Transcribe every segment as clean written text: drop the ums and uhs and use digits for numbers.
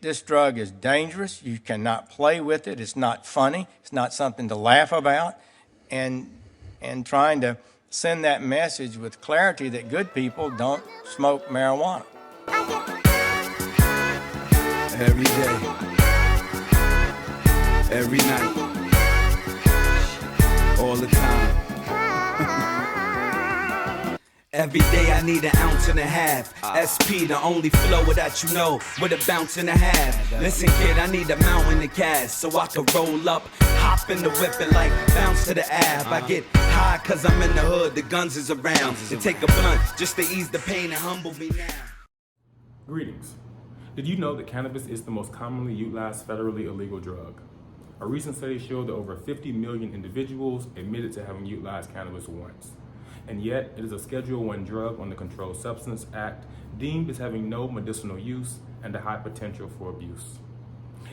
this drug is dangerous. You cannot play with it. It's not funny. It's not something to laugh about. And trying to send that message with clarity that good people don't smoke marijuana. Every day, every night, all the time. Every day I need an ounce and a half. SP, the only flow that you know, with a bounce and a half. Listen, kid, I need a mountain of cash so I can roll up, hop in the whip and like bounce to the Ave. I get high cause I'm in the hood, the guns is around. To take a blunt just to ease the pain and humble me now. Greetings. Did you know that cannabis is the most commonly utilized federally illegal drug? A recent study showed that over 50 million individuals admitted to having utilized cannabis once. And yet, it is a Schedule I drug on the Controlled Substance Act, deemed as having no medicinal use and a high potential for abuse.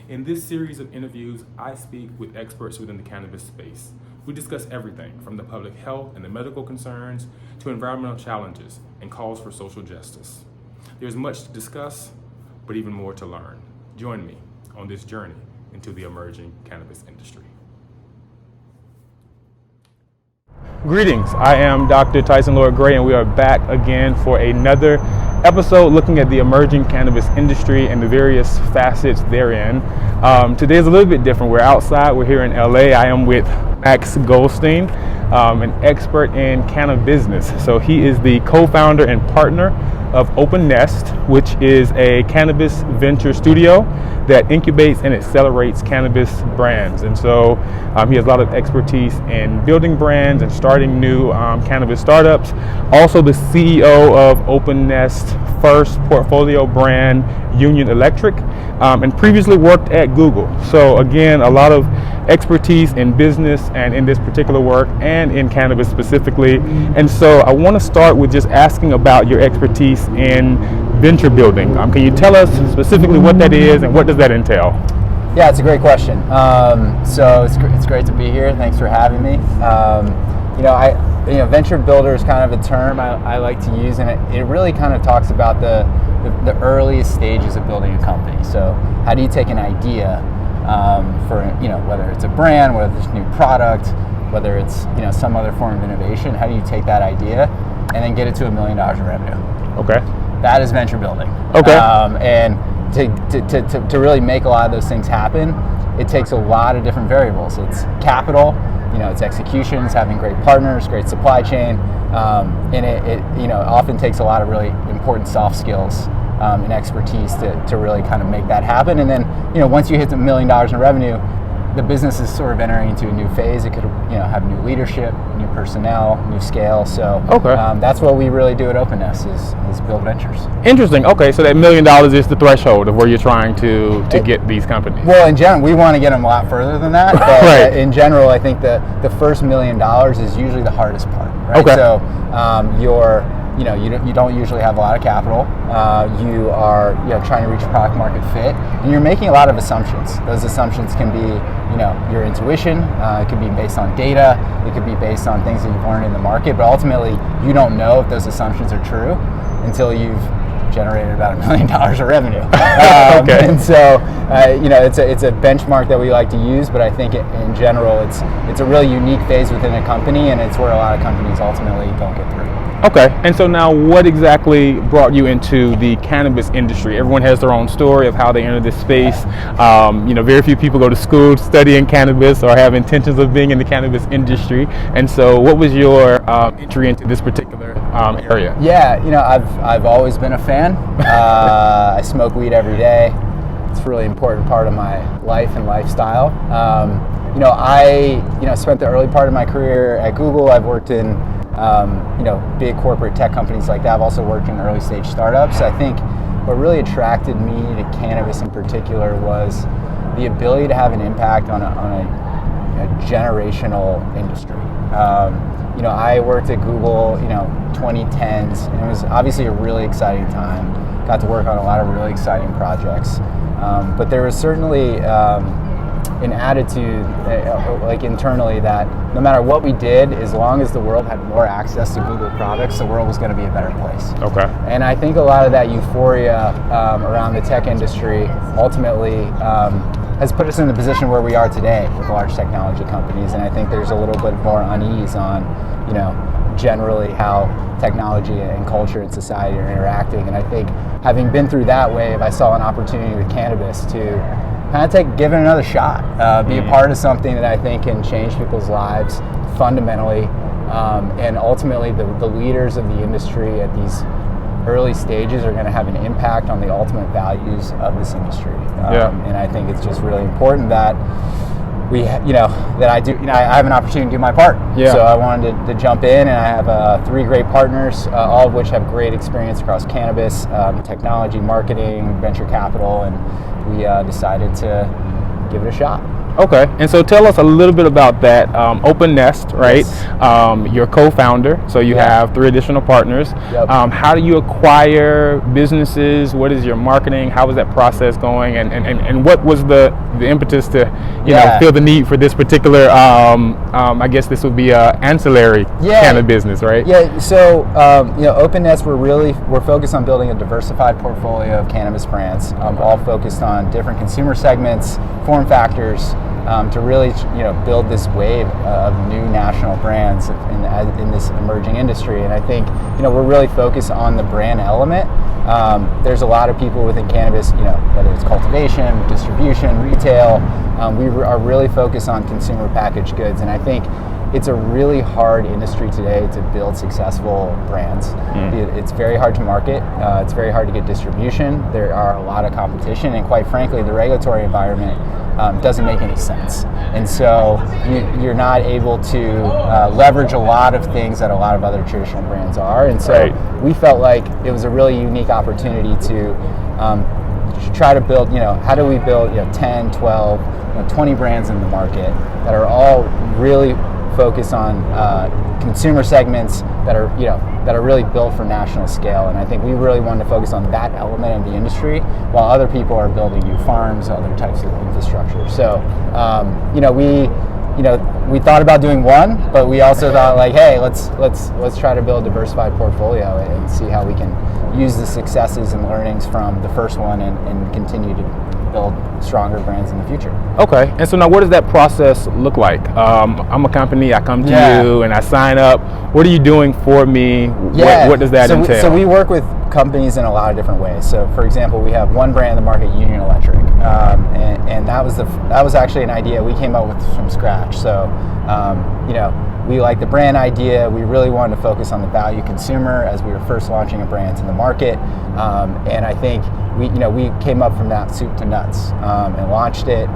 In this series of interviews, I speak with experts within the cannabis space. We discuss everything from the public health and the medical concerns to environmental challenges and calls for social justice. There's much to discuss, but even more to learn. Join me on this journey into the emerging cannabis industry. Greetings, I am Dr. Tyson Lloyd Gray, and we are back again for another episode looking at the emerging cannabis industry and the various facets therein. Today is a little bit different. We're outside, we're here in LA. I am with Max Goldstein, an expert in CannaBusiness. So he is the co-founder and partner of Open Nest, which is a cannabis venture studio that incubates and accelerates cannabis brands. And so he has a lot of expertise in building brands and starting new cannabis startups. Also the CEO of Open Nest's first portfolio brand, Union Electric, and previously worked at Google. So again, a lot of expertise in business and in this particular work and in cannabis specifically. And so I want to start with just asking about your expertise in venture building. Can you tell us specifically what that is and what does that entail? Yeah, it's a great question. So it's great to be here. Thanks for having me. Venture builder is kind of a term I like to use, and it really kind of talks about the earliest stages of building a company. So how do you take an idea for whether it's a brand, whether it's a new product, whether it's some other form of innovation? How do you take that idea and then get it to $1 million in revenue? Okay, that is venture building. Okay, and to really make a lot of those things happen, it takes a lot of different variables. It's capital, it's execution, it's having great partners, great supply chain, and it often takes a lot of really important soft skills and expertise to really kind of make that happen. And then once you hit the $1 million in revenue, the business is sort of entering into a new phase. It could have new leadership, new personnel, new scale. So that's what we really do at Open Nest is build ventures. Interesting. Okay, so that $1 million is the threshold of where you're trying to get these companies. Well, in general, we want to get them a lot further than that. But right. In general, I think the first $1 million is usually the hardest part. Right? Okay. So you don't usually have a lot of capital. You are trying to reach product market fit, and you're making a lot of assumptions. Those assumptions can be your intuition. It could be based on data. It could be based on things that you've learned in the market. But ultimately, you don't know if those assumptions are true until you've generated about $1 million of revenue. Okay. And so it's a benchmark that we like to use. But I think in general, it's a really unique phase within a company, and it's where a lot of companies ultimately don't get through. Okay, and so now what exactly brought you into the cannabis industry? Everyone has their own story of how they entered this space. Very few people go to school studying cannabis or have intentions of being in the cannabis industry. And so what was your entry into this particular area? Yeah, I've always been a fan. I smoke weed every day. It's a really important part of my life and lifestyle. I spent the early part of my career at Google. I've worked in big corporate tech companies like that. I've also worked in early stage startups. I think what really attracted me to cannabis in particular was the ability to have an impact on a generational industry. I worked at Google, 2010s, and it was obviously a really exciting time. Got to work on a lot of really exciting projects. But there was certainly an attitude, like internally, that no matter what we did, as long as the world had more access to Google products, the world was going to be a better place. Okay. And I think a lot of that euphoria around the tech industry ultimately has put us in the position where we are today with large technology companies. And I think there's a little bit more unease on, generally how technology and culture and society are interacting. And I think having been through that wave, I saw an opportunity with cannabis to kind of give it another shot, be a part of something that I think can change people's lives fundamentally. And ultimately the leaders of the industry at these early stages are going to have an impact on the ultimate values of this industry. And I think it's just really important that we, that I do, I have an opportunity to do my part. Yeah. So I wanted to jump in, and I have 3 great partners, all of which have great experience across cannabis, technology, marketing, venture capital, and we decided to give it a shot. Okay, and so tell us a little bit about that. Open Nest, right? Yes. You're co-founder, so you have 3 additional partners. Yep. How do you acquire businesses? What is your marketing? How was that process going? And what was the impetus to feel the need for this particular? I guess this would be a ancillary kind of business, right? Yeah. So Open Nest, we're focused on building a diversified portfolio of cannabis brands, all focused on different consumer segments, form factors. To really, build this wave of new national brands in this emerging industry. And I think, we're really focused on the brand element. There's a lot of people within cannabis, whether it's cultivation, distribution, retail. We are really focused on consumer packaged goods. And I think it's a really hard industry today to build successful brands. It's very hard to market. It's very hard to get distribution. There are a lot of competition, and quite frankly, the regulatory environment doesn't make any sense. And so you're not able to leverage a lot of things that a lot of other traditional brands are. And so we felt like it was a really unique opportunity to try to build, how do we build 10, 12, 20 brands in the market that are all really focused on consumer segments that are really built for national scale. And I think we really wanted to focus on that element of the industry, while other people are building new farms, other types of infrastructure. So we thought about doing one, but we also thought, like, hey, let's try to build a diversified portfolio and see how we can use the successes and learnings from the first one and continue to build stronger brands in the future. Okay, and so now what does that process look like? I'm a company, I come to you and I sign up. What are you doing for me? What does that entail? So we work with companies in a lot of different ways. So for example, we have one brand in the market, Union Electric, and that was actually an idea we came up with from scratch. So we like the brand idea. We really wanted to focus on the value consumer as we were first launching a brand to the market, and I think we came up from that soup to nuts and launched it.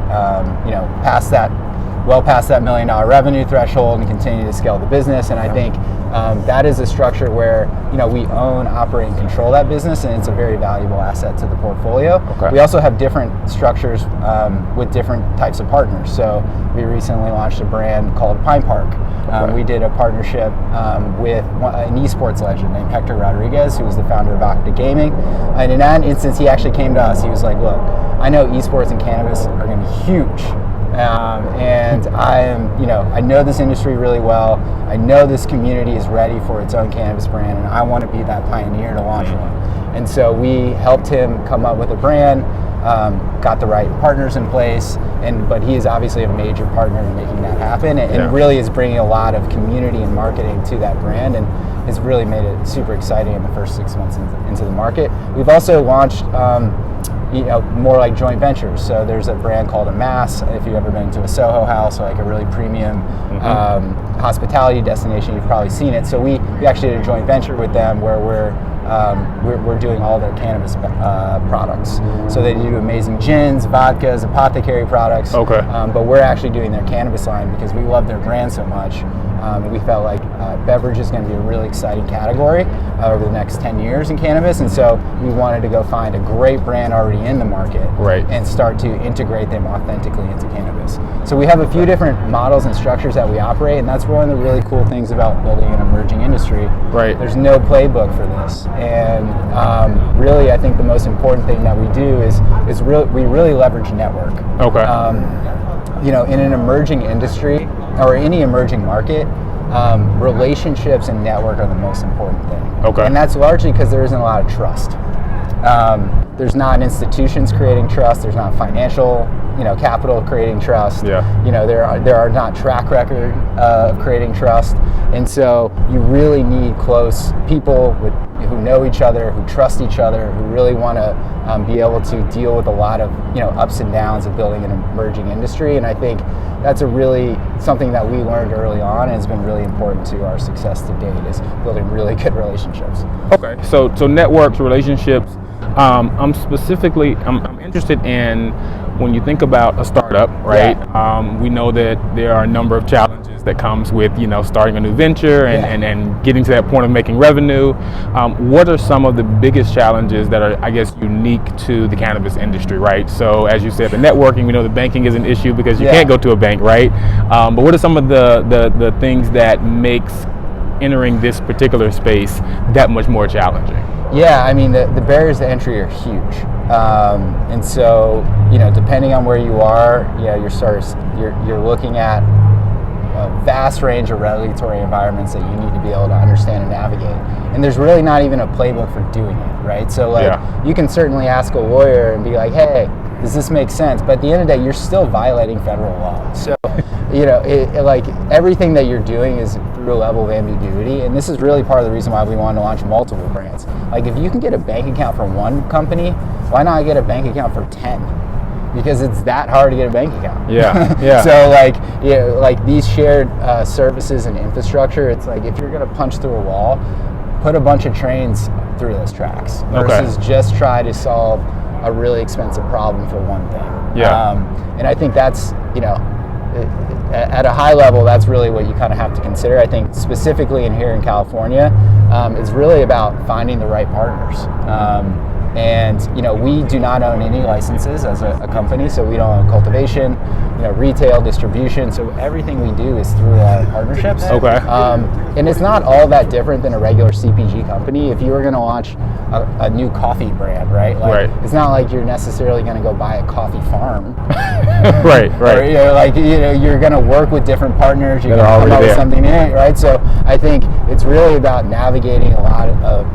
Past that $1 million revenue threshold, and continue to scale the business. And I think that is a structure where we own, operate, and control that business, and it's a very valuable asset to the portfolio. Okay. We also have different structures with different types of partners. So we recently launched a brand called Pine Park. We did a partnership with an esports legend named Hector Rodriguez, who was the founder of Octa Gaming. And in that instance, he actually came to us. He was like, look, I know esports and cannabis are going to be huge. And I know this industry really well. I know this community is ready for its own cannabis brand, and I want to be that pioneer to launch one. And so we helped him come up with a brand, got the right partners in place, but he is obviously a major partner in making that happen, and really is bringing a lot of community and marketing to that brand, and has really made it super exciting in the first 6 months into the market. We've also launched more like joint ventures. So there's a brand called Amass. If you've ever been to a Soho House, or like a really premium hospitality destination, you've probably seen it. So we actually did a joint venture with them where we're doing all their cannabis products. So they do amazing gins, vodkas, apothecary products. Okay. But we're actually doing their cannabis line because we love their brand so much. We felt like beverage is going to be a really exciting category over the next 10 years in cannabis, and so we wanted to go find a great brand already in the market and start to integrate them authentically into cannabis. So we have a few different models and structures that we operate, and that's one of the really cool things about building an emerging industry. Right. There's no playbook for this, and really I think the most important thing that we do is we really leverage network. Okay. in an emerging industry or any emerging market, relationships and network are the most important thing. Okay. And that's largely because there isn't a lot of trust. There's not institutions creating trust. There's not financial, capital creating trust. Yeah. There are not track record of creating trust. And so you really need close people who know each other, who trust each other, who really want to be able to deal with a lot of ups and downs of building an emerging industry. And I think that's something that we learned early on, and has been really important to our success to date, is building really good relationships. Okay, so networks, relationships. I'm interested in when you think about a startup, right? Yeah. We know that there are a number of challenges that comes with starting a new venture and getting to that point of making revenue. What are some of the biggest challenges that are, I guess, unique to the cannabis industry, right? So as you said, the networking, we know the banking is an issue because you can't go to a bank, right? But what are some of the things that makes entering this particular space that much more challenging? Yeah, I mean, the barriers to entry are huge. And so, depending on where you are, you're looking at a vast range of regulatory environments that you need to be able to understand and navigate. And there's really not even a playbook for doing it, right? So you can certainly ask a lawyer and be like, hey, does this make sense? But at the end of the day, you're still violating federal law. So, everything that you're doing is through a level of ambiguity. And this is really part of the reason why we want to launch multiple brands. Like, if you can get a bank account for one company, why not get a bank account for 10? Because it's that hard to get a bank account. Yeah. So these shared services and infrastructure, it's like, if you're going to punch through a wall, put a bunch of trains through those tracks versus just try to solve a really expensive problem for one thing. And I think that's, at a high level, that's really what you kind of have to consider. I think specifically here in California, it's really about finding the right partners. And we do not own any licenses as a company, so we don't own cultivation, retail, distribution. So everything we do is through our partnerships. Okay. And it's not all that different than a regular CPG company. If you were going to launch a new coffee brand, right? It's not like you're necessarily going to go buy a coffee farm. Right. Or, you're going to work with different partners. You're going to come up with something in it, right? So I think it's really about navigating a lot of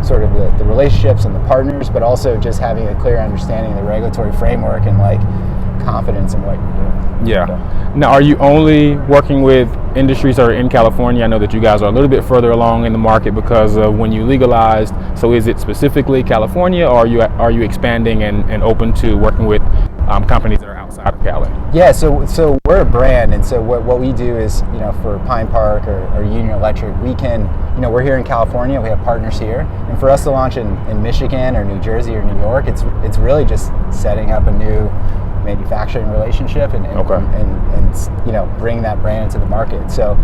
sort of the relationships and the partners, but also just having a clear understanding of the regulatory framework and confidence in what you're doing. Yeah. So. Now, are you only working with industries that are in California? I know that you guys are a little bit further along in the market because of when you legalized. So is it specifically California, or are you expanding and open to working with companies that are outside of Cali? Yeah, so we're a brand, and so what we do is, for Pine Park or Union Electric, we can, we're here in California, we have partners here, and for us to launch in Michigan or New Jersey or New York, it's really just setting up a new manufacturing relationship and bring that brand into the market. So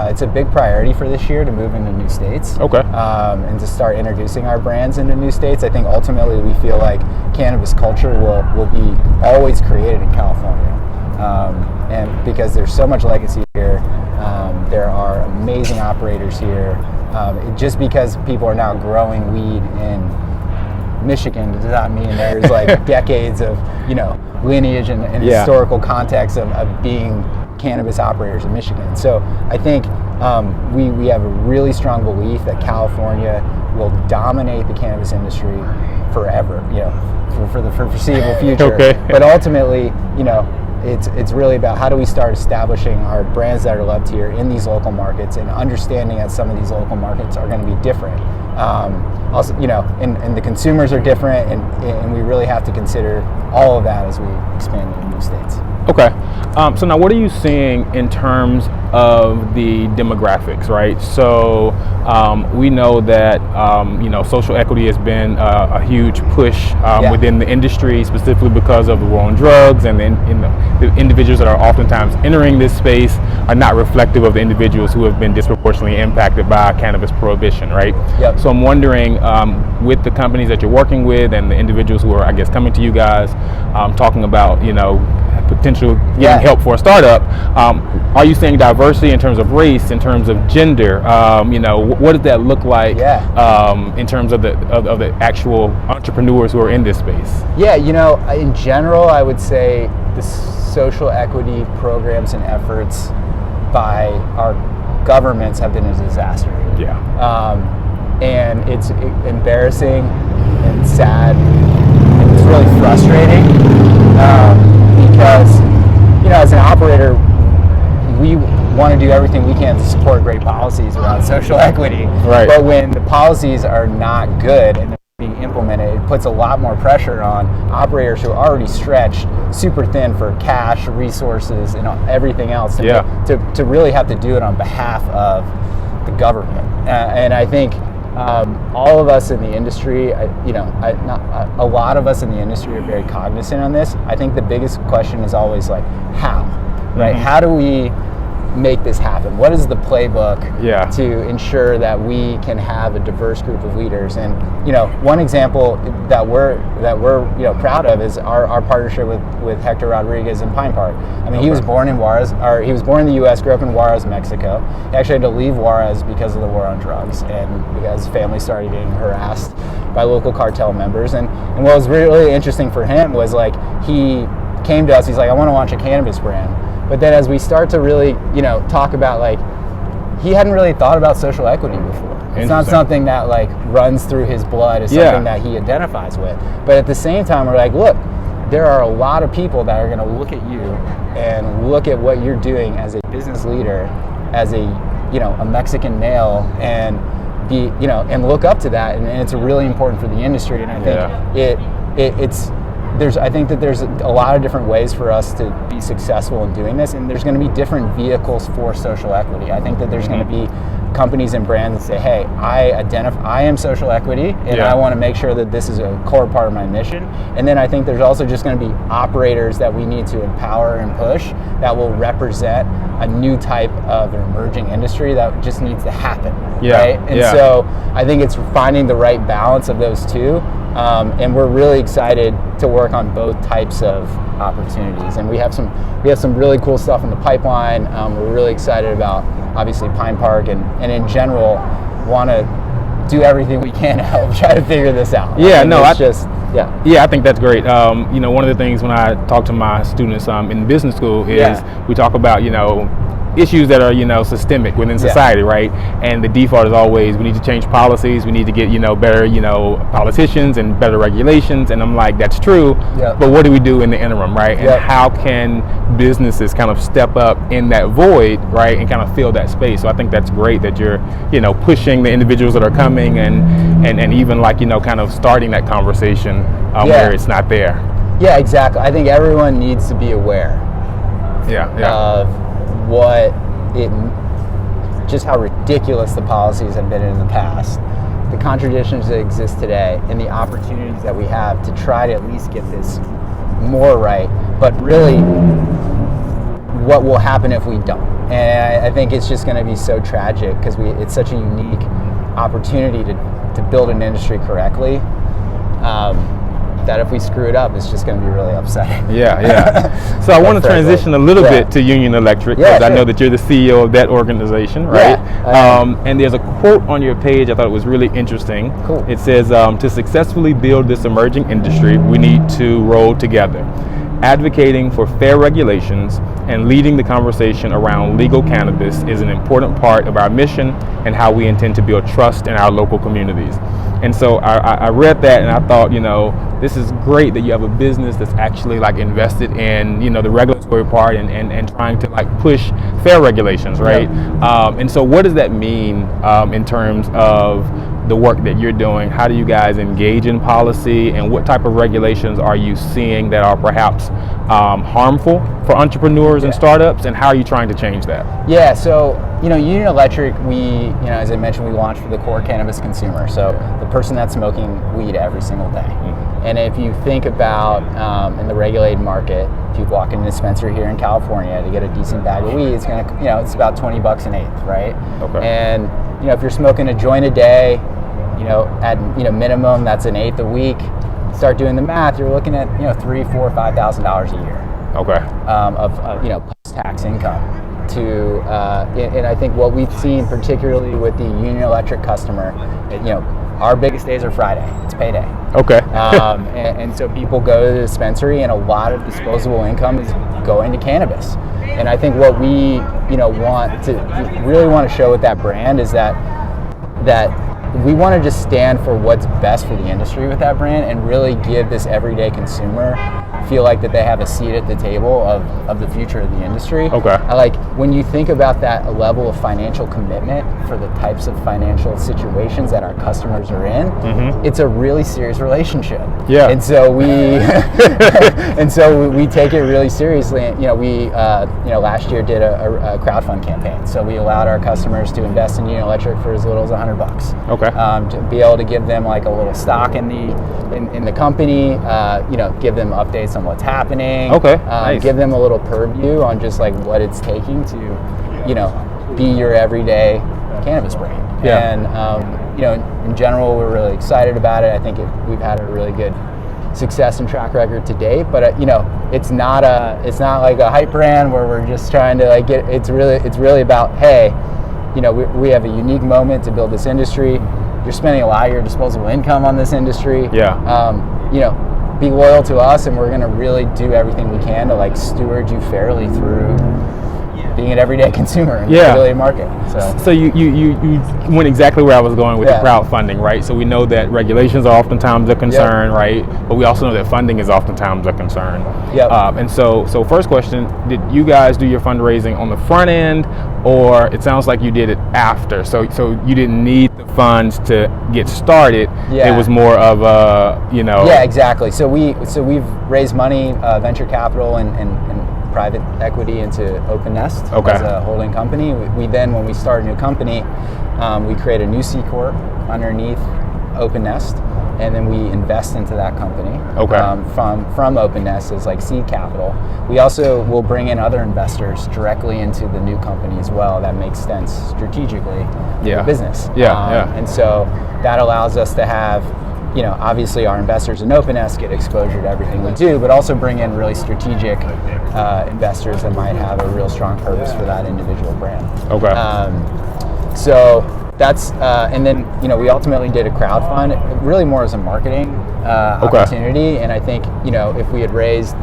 it's a big priority for this year to move into new states. Okay. And to start introducing our brands into new states. I think ultimately we feel like cannabis culture will be always created in California. And because there's so much legacy here, there are amazing operators here. Just because people are now growing weed in Michigan does not mean there's decades of lineage and historical context of being cannabis operators in Michigan. So I think we have a really strong belief that California will dominate the cannabis industry forever, for the foreseeable future. Okay. But ultimately, it's really about how do we start establishing our brands that are loved here in these local markets, and understanding that some of these local markets are going to be different. Also, and the consumers are different, and we really have to consider all of that as we expand into new states. Okay. So now what are you seeing in terms of the demographics, right? So we know that, social equity has been a huge push within the industry, specifically because of the war on drugs, and then the individuals that are oftentimes entering this space are not reflective of the individuals who have been disproportionately impacted by cannabis prohibition, right? Yep. So I'm wondering, with the companies that you're working with and the individuals who are, I guess, coming to you guys, talking about, potential getting help for a startup, are you seeing diversity in terms of race, in terms of gender? What does that look like in terms of the actual entrepreneurs who are in this space? Yeah, in general, I would say the social equity programs and efforts by our governments have been a disaster. Yeah. And it's embarrassing and sad. And it's really frustrating because, as an operator, we want to do everything we can to support great policies around social equity. Right. But when the policies are not good and they're being implemented, it puts a lot more pressure on operators who are already stretched super thin for cash, resources, and everything else to really have to do it on behalf of the government. And I think all of us in the industry, a lot of us in the industry are very cognizant on this. I think the biggest question is always like, how, right? Mm-hmm. How do we make this happen? What is the playbook to ensure that we can have a diverse group of leaders? And one example that we're proud of is our partnership with Hector Rodriguez in Pine Park. I mean, he was born in Juarez, or he was born in the U.S., grew up in Juarez, Mexico. He actually had to leave Juarez because of the war on drugs, and because his family started getting harassed by local cartel members. And what was really interesting for him was, like, he came to us. He's like, I want to launch a cannabis brand. But then as we start to really, talk about, like, he hadn't really thought about social equity before. It's not something that, like, runs through his blood. It's something that he identifies with. But at the same time, we're like, look, there are a lot of people that are going to look at you and look at what you're doing as a business leader, as a Mexican male, and be, and look up to that. And it's really important for the industry. And I think I think that there's a lot of different ways for us to be successful in doing this, and there's going to be different vehicles for social equity. I think that there's going to be companies and brands that say, hey, I am social equity, and I want to make sure that this is a core part of my mission. And then I think there's also just going to be operators that we need to empower and push that will represent a new type of an emerging industry that just needs to happen. Right? And so I think it's finding the right balance of those two. And we're really excited to work on both types of opportunities. And we have some really cool stuff in the pipeline. We're really excited about, obviously, Pine Park, and in general want to do everything we can to help try to figure this out. I think that's great. One of the things when I talk to my students in business school is we talk about, issues that are, systemic within society, right? And the default is always, we need to change policies, we need to get, better, politicians and better regulations. And I'm like, that's true, but what do we do in the interim, right? And how can businesses kind of step up in that void, right, and kind of fill that space? So I think that's great that you're, pushing the individuals that are coming and even, like, kind of starting that conversation where it's not there. Yeah, exactly. I think everyone needs to be aware of just how ridiculous the policies have been in the past, the contradictions that exist today, and the opportunities that we have to try to at least get this more right, but really what will happen if we don't. And I think it's just going to be so tragic because it's such a unique opportunity to build an industry correctly. That if we screw it up, it's just going to be really upsetting. So I want to transition a little bit to Union Electric, because I know that you're the CEO of that organization, right? And there's a quote on your page I thought it was really interesting. Cool. It says, to successfully build this emerging industry, we need to roll together. Advocating for fair regulations and leading the conversation around legal cannabis is an important part of our mission and how we intend to build trust in our local communities. And so I read that and I thought, this is great that you have a business that's actually, like, invested in, the regulatory part and trying to, like, push fair regulations, right? And so what does that mean in terms of the work that you're doing? How do you guys engage in policy, and what type of regulations are you seeing that are perhaps harmful for entrepreneurs and startups, and how are you trying to change that? So Union Electric, we, as I mentioned, we launched for the core cannabis consumer, so the person that's smoking weed every single day. And if you think about in the regulated market, if you walk in a dispensary here in California to get a decent bag of weed, it's gonna, it's about $20 an eighth, right? Okay. And if you're smoking a joint a day, at minimum, that's an eighth a week. Start doing the math, you're looking at $3,000, $4,000, $5,000 a year. Okay. Of post-tax income. And I think what we've seen, particularly with the Union Electric customer, our biggest days are Friday. It's payday. Okay. And so people go to the dispensary, and a lot of disposable income is going to cannabis. And I think what we, really want to show with that brand is that we want to just stand for what's best for the industry with that brand, and really give this everyday consumer feel like that they have a seat at the table of the future of the industry. Okay. I like when you think about that level of financial commitment for the types of financial situations that our customers are in, it's a really serious relationship. Yeah. And so we take it really seriously. And, we last year did a crowdfund campaign. So we allowed our customers to invest in Union Electric for as little as $100. Okay. To be able to give them like a little stock in the company, give them updates on what's happening. Okay. Nice. Give them a little purview on just like what it's taking to, be your everyday cannabis brand. Yeah. And in general, we're really excited about it. I think we've had a really good success and track record to date. But it's not like a hype brand where we're just trying to like get. It's really about, hey, we have a unique moment to build this industry. You're spending a lot of your disposable income on this industry. Yeah. Be loyal to us, and we're going to really do everything we can to like steward you fairly through being an everyday consumer in the regulated market. So you went exactly where I was going with the crowdfunding, right? So we know that regulations are oftentimes a concern, right? But we also know that funding is oftentimes a concern. Yep. And so first question, did you guys do your fundraising on the front end, or it sounds like you did it after? So you didn't need the funds to get started. Yeah. It was more of a, Yeah, exactly. So we've raised money, venture capital and private equity into Open Nest as a holding company. We then, when we start a new company, we create a new C Corp underneath Open Nest, and then we invest into that company from Open Nest as like seed capital. We also will bring in other investors directly into the new company as well. That makes sense strategically for the business. And so that allows us to have, obviously our investors in Open Nest get exposure to everything we do, but also bring in really strategic investors that might have a real strong purpose for that individual brand. So that's, and then, we ultimately did a crowdfund, really more as a marketing opportunity. And I think, if we had raised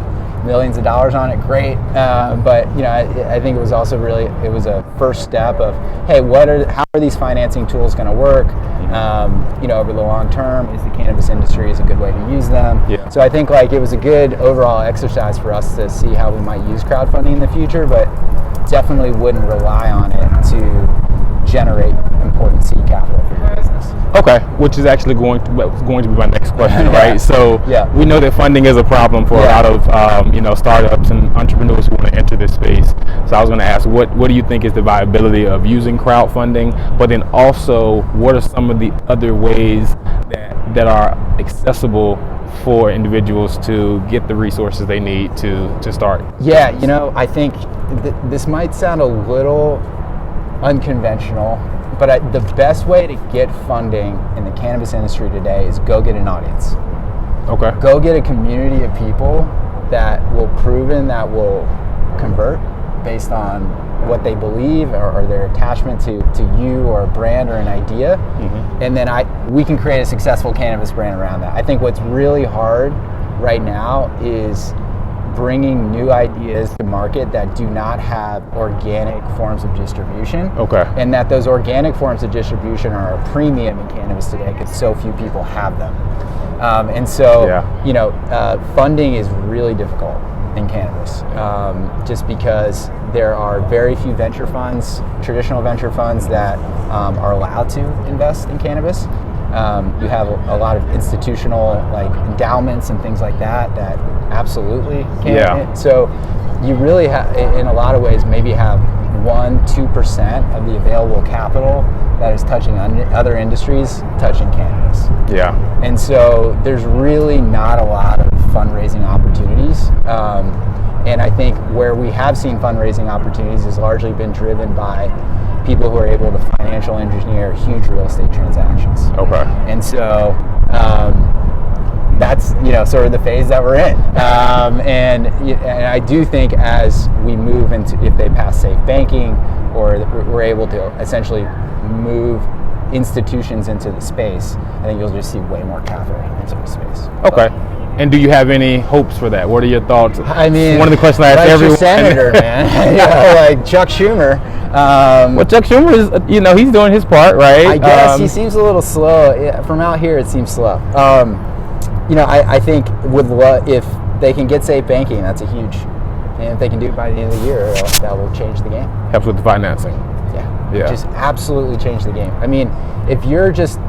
millions of dollars on it, great. But I think it was also it was a first step of, hey, how are these financing tools going to work? Over the long term, is the cannabis industry is a good way to use them. Yeah. So I think like it was a good overall exercise for us to see how we might use crowdfunding in the future, but definitely wouldn't rely on it to generate important seed capital for your business. Okay, which is actually going to be my next question, right? So we know that funding is a problem for a lot of startups and entrepreneurs who want to enter this space. So I was going to ask, what do you think is the viability of using crowdfunding? But then also, what are some of the other ways that are accessible for individuals to get the resources they need to start? Yeah, I think this might sound a little unconventional, but the best way to get funding in the cannabis industry today is go get an audience. Okay. Go get a community of people that will convert based on what they believe or their attachment to you or a brand or an idea. And then we can create a successful cannabis brand around that. I think what's really hard right now is bringing new ideas to market that do not have organic forms of distribution. And that those organic forms of distribution are a premium in cannabis today because so few people have them. And so, funding is really difficult in cannabis, just because there are very few venture funds, traditional venture funds that are allowed to invest in cannabis. You have a lot of institutional like endowments and things like that absolutely can't. So you really have, in a lot of ways, maybe have 1-2% of the available capital that is touching other industries touching cannabis. And so there's really not a lot of fundraising opportunities. And I think where we have seen fundraising opportunities has largely been driven by people who are able to financial engineer huge real estate transactions. And so that's sort of the phase that we're in. And I do think as we move into, if they pass safe banking, or we're able to essentially move institutions into the space, I think you'll just see way more capital into the space. Okay. And do you have any hopes for that? What are your thoughts? I mean, one of the questions I ask like everyone. your senator, man, you know, like Chuck Schumer. Well, Chuck Schumer is, you know, he's doing his part, right? I guess he seems a little slow. From out here, it seems slow. You know, I think if they can get safe banking, that's a huge. And if they can do it by the end of the year, that will change the game. Helps with the financing. Yeah. Just absolutely change the game. I mean, if you just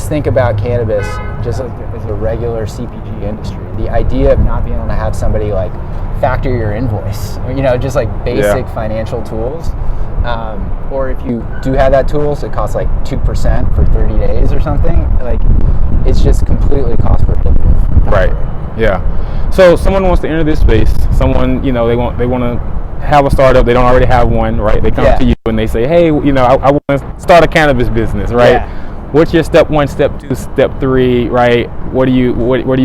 think about cannabis just like as a regular CPG industry, the idea of not being able to have somebody like factor your invoice, or, you know, just like basic financial tools, or if you do have that tools, it costs like 2% for 30 days or something. Like, it's just completely cost prohibitive. Right. Yeah. So someone wants to enter this space. Someone, you know, they want to have a startup. They don't already have one, right? They come to you and they say, hey, you know, I want to start a cannabis business, right? Yeah. What's your step 1, step 2, step 3, right? What are you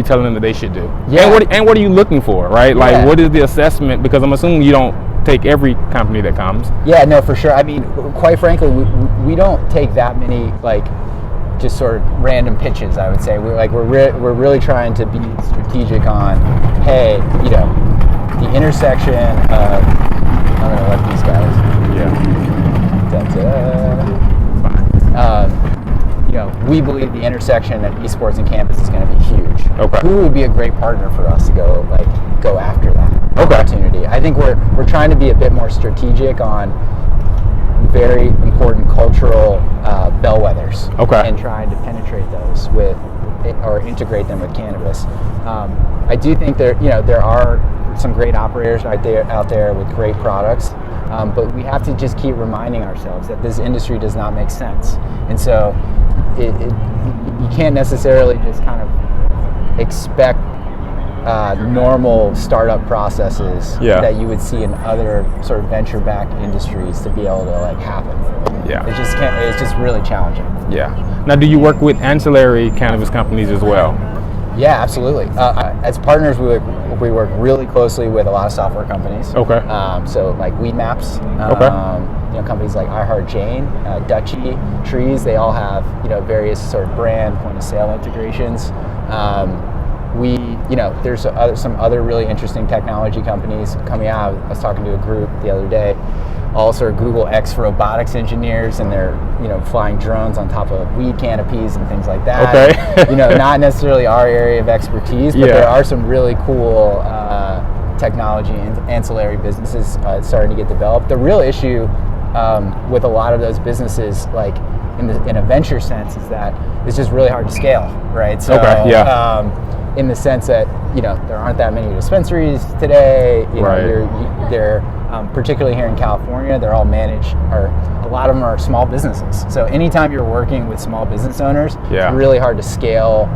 telling them that they should do? Yeah. And what are you looking for, right? Like, what is the assessment? Because I'm assuming you don't take every company that comes. Yeah, no, for sure. I mean, quite frankly, we don't take that many like just sort of random pitches. I would say we're really trying to be strategic on, hey, you know, the intersection of. I'm gonna let these guys. You know, we believe the intersection of esports and cannabis is going to be huge. Okay. Who would be a great partner for us to go after that opportunity? I think we're trying to be a bit more strategic on very important cultural bellwethers. Okay. And trying to penetrate those or integrate them with cannabis. I do think there are some great operators out there with great products. But we have to just keep reminding ourselves that this industry does not make sense. And so you can't necessarily just kind of expect normal startup processes that you would see in other sort of venture-backed industries to be able to like happen. Yeah. It's just really challenging. Yeah. Now, do you work with ancillary cannabis companies as well? Yeah, absolutely. As partners, we work really closely with a lot of software companies. Okay. So like Weedmaps, you know, companies like iHeartJane, Dutchy, Trees, they all have, you know, various sort of brand point of sale integrations. You know, there's some other really interesting technology companies coming out. I was talking to a group the other day, all sort of Google X robotics engineers, and they're, you know, flying drones on top of weed canopies and things like that. Okay. You know, not necessarily our area of expertise, but there are some really cool technology and ancillary businesses starting to get developed. The real issue with a lot of those businesses, like in a venture sense, is that it's just really hard to scale, right? So, in the sense that, you know, there aren't that many dispensaries today. You know, they're particularly here in California, they're all managed, or a lot of them are small businesses. So anytime you're working with small business owners, it's really hard to scale,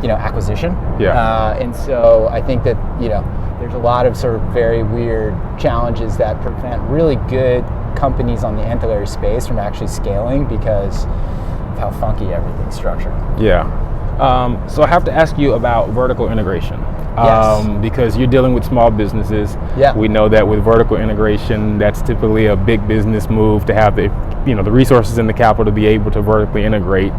you know, acquisition. And so I think that, you know, there's a lot of sort of very weird challenges that prevent really good companies on the ancillary space from actually scaling because of how funky everything's structured. So I have to ask you about vertical integration. Because you're dealing with small businesses. We know that with vertical integration, that's typically a big business move to have the resources and the capital to be able to vertically integrate.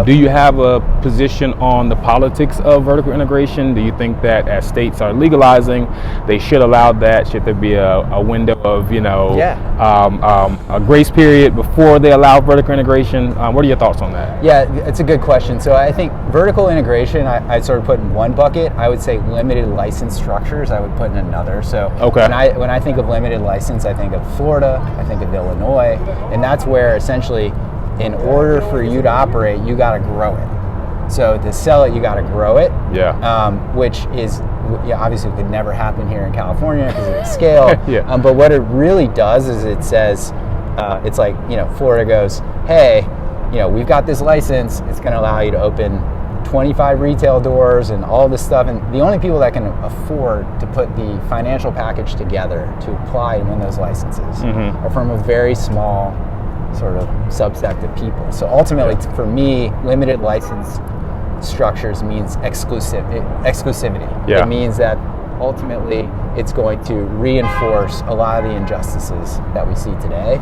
Do you have a position on the politics of vertical integration? Do you think that as states are legalizing, they should allow that? Should there be a window of, you know, a grace period before they allow vertical integration? What are your thoughts on that? Yeah, it's a good question. So I think vertical integration, I sort of put in one bucket. I would say limited license structures, I would put in another. So when I think of limited license, I think of Florida, I think of Illinois, and that's where essentially, in order for you to operate, you got to grow it. So to sell it, you got to grow it. Which is obviously could never happen here in California because of the scale. But what it really does is it says, it's like, you know, Florida goes, hey, you know, we've got this license. It's going to allow you to open 25 retail doors and all this stuff, and the only people that can afford to put the financial package together to apply and win those licenses are from a very small sort of subset of people. So ultimately, for me, limited license structures means exclusivity. It means that ultimately it's going to reinforce a lot of the injustices that we see today.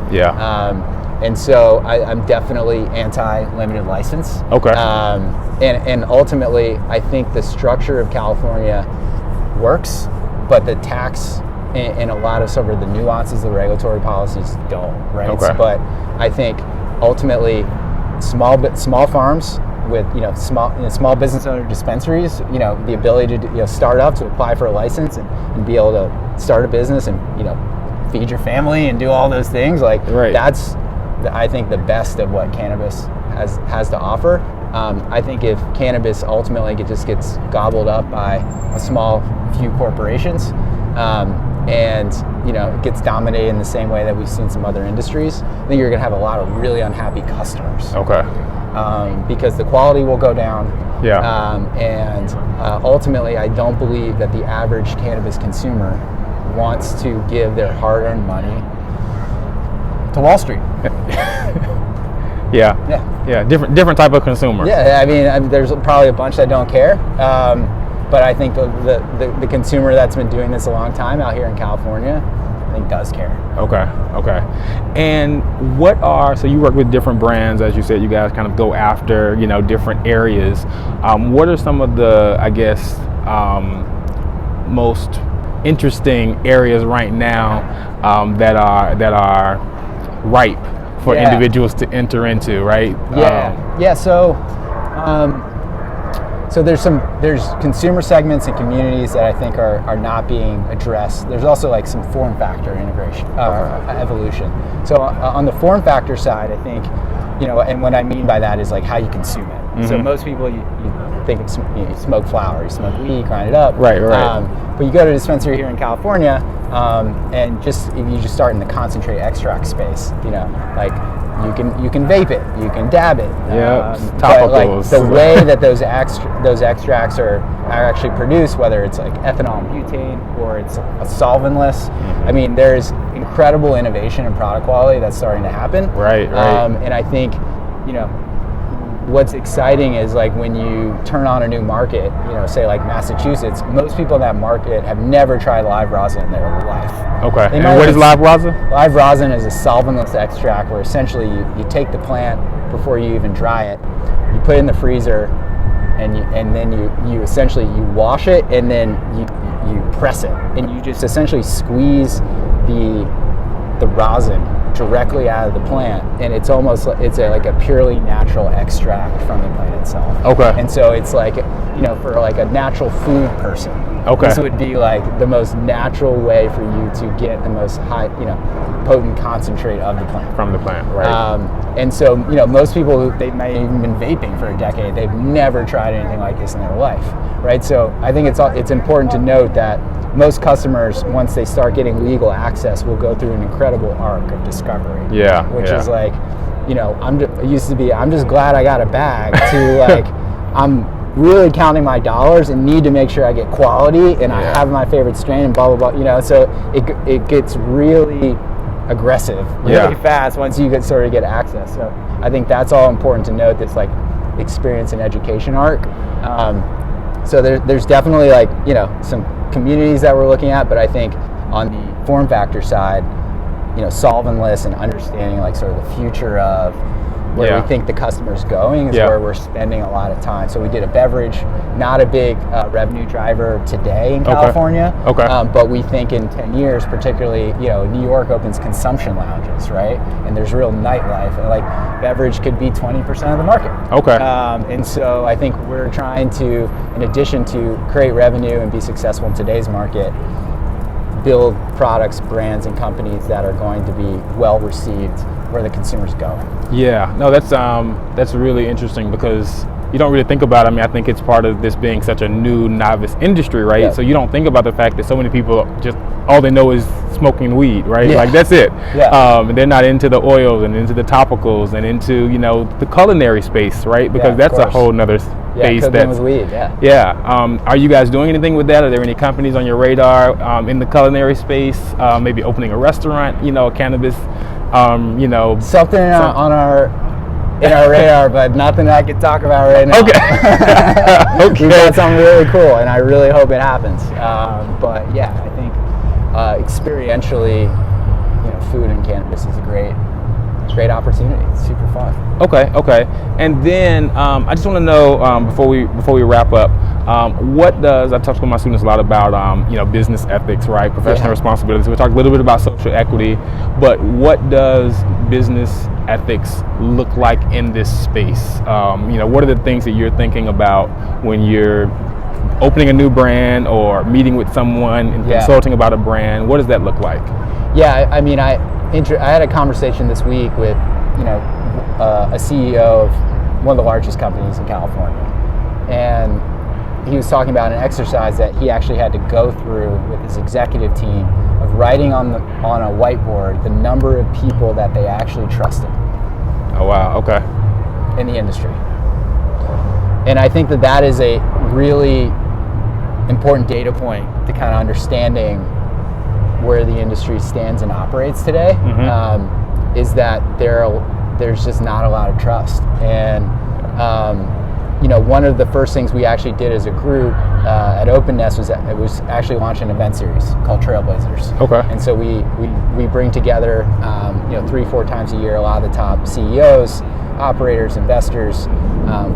And so I'm definitely anti-limited license. Okay. And ultimately, I think the structure of California works, but the tax and a lot of some of the nuances of the regulatory policies don't, right? Okay. But I think ultimately, small farms with small business owner dispensaries, the ability to start up, to apply for a license and be able to start a business and feed your family and do all those things, like right. That's I think the best of what cannabis has to offer. I think if cannabis ultimately just gets gobbled up by a small few corporations, and it gets dominated in the same way that we've seen some other industries, I think you're going to have a lot of really unhappy customers. Okay. Because the quality will go down. Yeah. And ultimately, I don't believe that the average cannabis consumer wants to give their hard-earned money to Wall Street. Yeah. Different type of consumer. Yeah, I mean, there's probably a bunch that don't care, but I think the consumer that's been doing this a long time out here in California, I think does care. Okay. And so you work with different brands, as you said, you guys kind of go after, different areas. What are some of the, I guess, most interesting areas right now that are ripe for individuals to enter into, right? So there's consumer segments and communities that I think are not being addressed. There's also like some form factor integration, evolution. So on the form factor side, I think, and what I mean by that is like how you consume it. Mm-hmm. So most people, you think you smoke flower, you smoke weed, grind it up. Right. But you go to a dispensary here in California, and you just start in the concentrate extract space. Like you can vape it, you can dab it. Topicals. But like the way that those extracts are actually produced, whether it's like ethanol and butane or it's a solventless, I mean, there's incredible innovation and product quality that's starting to happen. Right. And I think, what's exciting is like when you turn on a new market, say like Massachusetts, most people in that market have never tried live rosin in their life. Okay. And what is live rosin? Live rosin is a solventless extract where essentially you take the plant before you even dry it, you put it in the freezer, and then you essentially wash it, and then you press it, and you just essentially squeeze the rosin directly out of the plant, and it's almost like it's like a purely natural extract from the plant itself. Okay. And so it's like, for like a natural food person, this would be like the most natural way for you to get the most high, potent concentrate of the plant. From the plant, right. And so, most people, they might have even been vaping for a decade. They've never tried anything like this in their life, right? So I think it's important to note that most customers, once they start getting legal access, will go through an incredible arc of discovery. Which is like, I'm just glad I got a bag to like, I'm really counting my dollars and need to make sure I get quality and I have my favorite strain and blah, blah, blah, so it gets really aggressive really fast once you get access. So I think that's all important to note, this like experience and education arc. So there's definitely like, some communities that we're looking at, but I think on the form factor side, solventless and understanding like sort of the future of where we think the customer's going is where we're spending a lot of time. So we did a beverage, not a big revenue driver today in California, but we think in 10 years, particularly, New York opens consumption lounges, right? And there's real nightlife, and like beverage could be 20% of the market. And so I think we're trying to, in addition to create revenue and be successful in today's market, build products, brands, and companies that are going to be well received where the consumer's going. No, that's really interesting, because you don't really think about it. I mean, I think it's part of this being such a new novice industry, right? So you don't think about the fact that so many people just, all they know is smoking weed, right? Like that's it. And they're not into the oils and into the topicals and into, the culinary space, right? Because that's a whole nother space. Cooking with weed, Are you guys doing anything with that? Are there any companies on your radar in the culinary space? Maybe opening a restaurant, cannabis, something on our radar, but nothing I can talk about right now. We've got something really cool, and I really hope it happens. But I think experientially, food and cannabis is a great great opportunity. It's super fun. Okay. And then I just want to know before we wrap up, what does, I talk to my students a lot about business ethics, right? Professional responsibilities. We talked a little bit about social equity, but what does business ethics look like in this space? What are the things that you're thinking about when you're opening a new brand or meeting with someone and consulting about a brand? What does that look like? Yeah, I mean, I had a conversation this week with, a CEO of one of the largest companies in California, and he was talking about an exercise that he actually had to go through with his executive team of writing on a whiteboard the number of people that they actually trusted. Oh wow, okay. In the industry. And I think that is a really important data point to kind of understanding where the industry stands and operates today. Is that there's just not a lot of trust. And one of the first things we actually did as a group at Openness was actually launch an event series called Trailblazers. Okay. And so we bring together 3-4 times a year a lot of the top CEOs, operators, investors,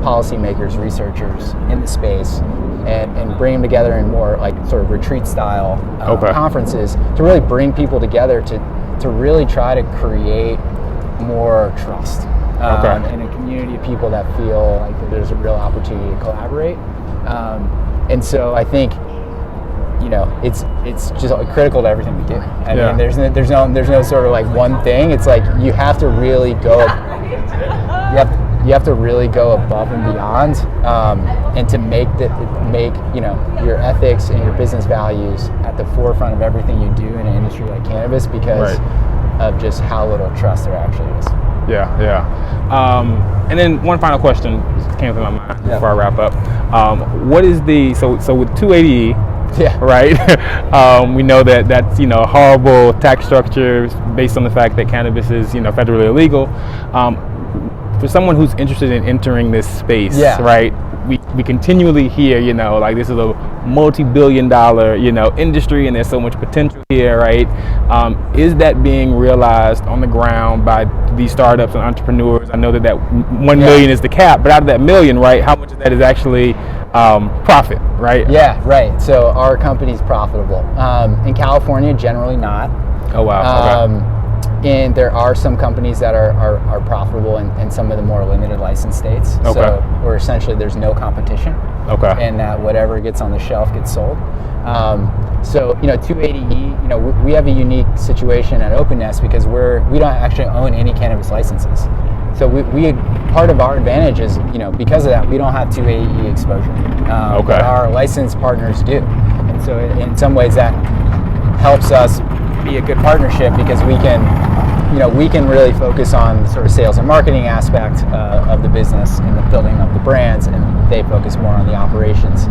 policymakers, researchers in the space, and bring them together in more like sort of retreat style conferences to really bring people together to really try to create more trust in a community of people that feel like there's a real opportunity to collaborate. And so I think it's just critical to everything we do. I mean, there's no sort of like one thing. It's like you have to really go. You have to really go above and beyond, and to make your ethics and your business values at the forefront of everything you do in an industry like cannabis, because of just how little trust there actually is. And then one final question just came to my mind before I wrap up. What is so with 280E? Right. We know that's a horrible tax structure based on the fact that cannabis is federally illegal. For someone who's interested in entering this space, right? We continually hear, like this is a multi-billion-dollar, industry, and there's so much potential here, right? Is that being realized on the ground by these startups and entrepreneurs? I know that 1 million is the cap, but out of that million, right, how much of that is actually profit, right? Yeah, right. So our company's profitable. In California, generally not. Oh wow. And there are some companies that are profitable in some of the more limited license states. So where essentially there's no competition. And that whatever gets on the shelf gets sold. So 280E, we have a unique situation at Openness because we don't actually own any cannabis licenses. So we part of our advantage is because of that we don't have 280E exposure. But our licensed partners do, and so in some ways that helps us be a good partnership because we can really focus on sort of sales and marketing aspect of the business and the building of the brands, and they focus more on the operations.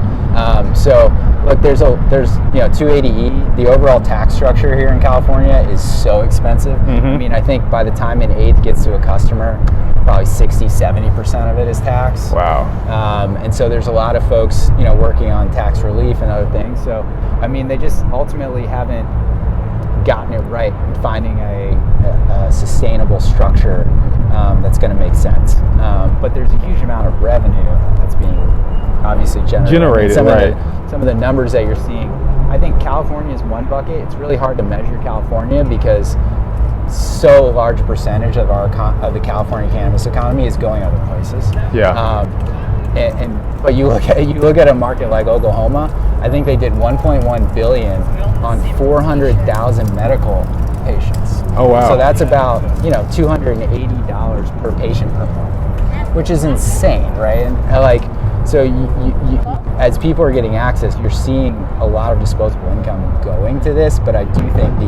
So look, there's 280E. The overall tax structure here in California is so expensive. I mean, I think by the time an eighth gets to a customer, probably 60-70% of it is tax. Wow. And so there's a lot of folks working on tax relief and other things. So I mean, they just ultimately haven't gotten it right in finding a sustainable structure that's going to make sense. But there's a huge amount of revenue that's being obviously generated. Some of the numbers that you're seeing, I think California is one bucket. It's really hard to measure California because so large a percentage of the California cannabis economy is going other places. But you look at a market like Oklahoma. I think they did 1.1 billion on 400,000 medical patients. Oh wow! So that's about $280 per patient per month, which is insane, right? And so you as people are getting access, you're seeing a lot of disposable income going to this. But I do think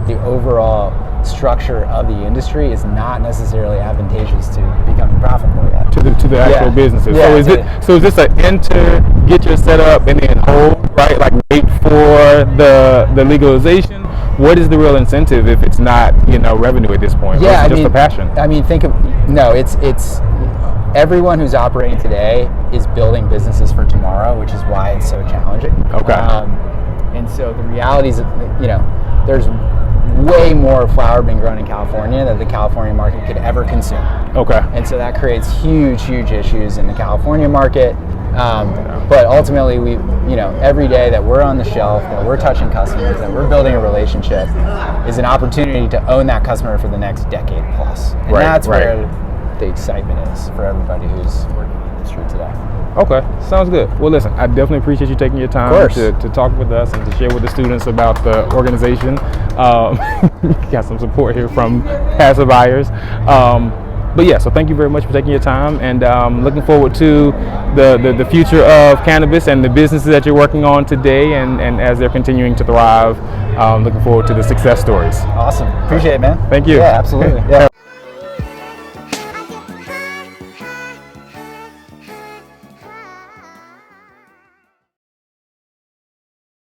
the overall structure of the industry is not necessarily advantageous to becoming profitable yet. To the actual businesses. So is this an enter, get your setup, and then hold, right? Like wait for the legalization? What is the real incentive if it's not revenue at this point? Yeah, or is it just a passion? I mean, it's everyone who's operating today is building businesses for tomorrow, which is why it's so challenging. And so the reality is, there's way more flower being grown in California than the California market could ever consume. Okay. And so that creates huge issues in the California market. But ultimately, every day that we're on the shelf, that we're touching customers, that we're building a relationship, is an opportunity to own that customer for the next decade plus. And that's where the excitement is for everybody who's working in the industry today. Okay, sounds good. Well, listen, I definitely appreciate you taking your time to talk with us and to share with the students about the organization. Got some support here from passive buyers. But yeah, so thank you very much for taking your time, and looking forward to the future of cannabis and the businesses that you're working on today, and as they're continuing to thrive. Looking forward to the success stories. Awesome. Appreciate it, man. Thank you. Yeah, absolutely. Yeah.